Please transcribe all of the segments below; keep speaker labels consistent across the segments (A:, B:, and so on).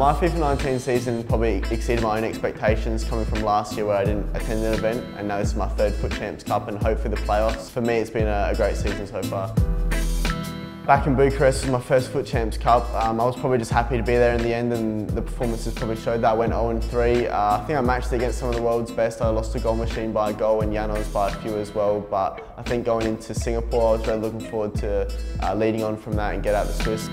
A: My FIFA 19 season probably exceeded my own expectations coming from last year where I didn't attend an event, and now this is my third FUT Champs Cup and hopefully the playoffs. For me, it's been a great season so far. Back in Bucharest was my first FUT Champs Cup. I was probably just happy to be there in the end, and the performances probably showed that. I went 0-3. I think I matched against some of the world's best. I lost to Goal Machine by a goal and Janos by a few as well, but I think going into Singapore I was really looking forward to leading on from that and get out the Swiss.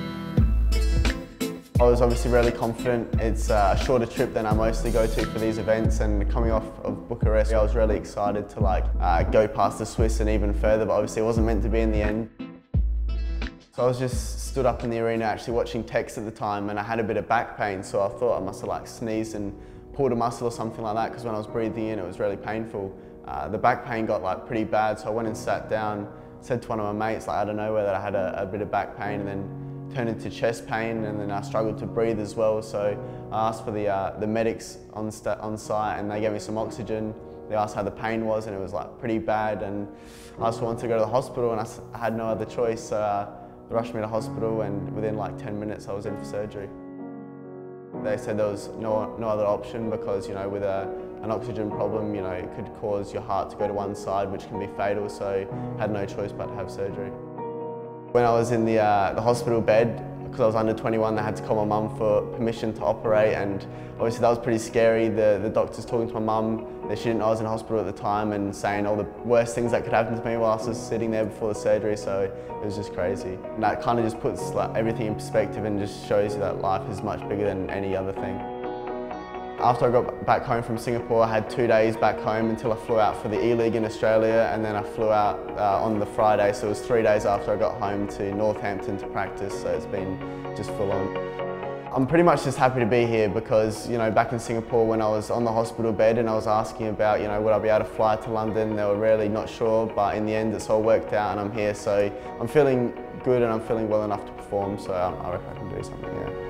A: I was obviously really confident. It's a shorter trip than I mostly go to for these events, and coming off of Bucharest I was really excited to go past the Swiss and even further, but obviously it wasn't meant to be in the end. So I was just stood up in the arena actually watching Tex at the time, and I had a bit of back pain, so I thought I must have sneezed and pulled a muscle or something like that, because when I was breathing in it was really painful. The back pain got pretty bad, so I went and sat down, said to one of my mates out of nowhere that I had a bit of back pain, and then turned into chest pain, and then I struggled to breathe as well. So I asked for the medics on site, and they gave me some oxygen. They asked how the pain was, and it was pretty bad, and I also wanted to go to the hospital, and I had no other choice. So they rushed me to hospital, and within 10 minutes I was in for surgery. They said there was no other option because, with an oxygen problem, it could cause your heart to go to one side, which can be fatal, so I had no choice but to have surgery. When I was in the hospital bed, because I was under 21, they had to call my mum for permission to operate, and obviously that was pretty scary. The doctors talking to my mum, she didn't know I was in hospital at the time, and saying all the worst things that could happen to me while I was sitting there before the surgery, so it was just crazy. And that kind of just puts everything in perspective and just shows you that life is much bigger than any other thing. After I got back home from Singapore, I had 2 days back home until I flew out for the E-League in Australia, and then I flew out on the Friday, so it was 3 days after I got home to Northampton to practice, so it's been just full on. I'm pretty much just happy to be here because, back in Singapore when I was on the hospital bed and I was asking about, would I be able to fly to London, they were really not sure, but in the end it's all worked out and I'm here, so I'm feeling good and I'm feeling well enough to perform, so I reckon I can do something, yeah.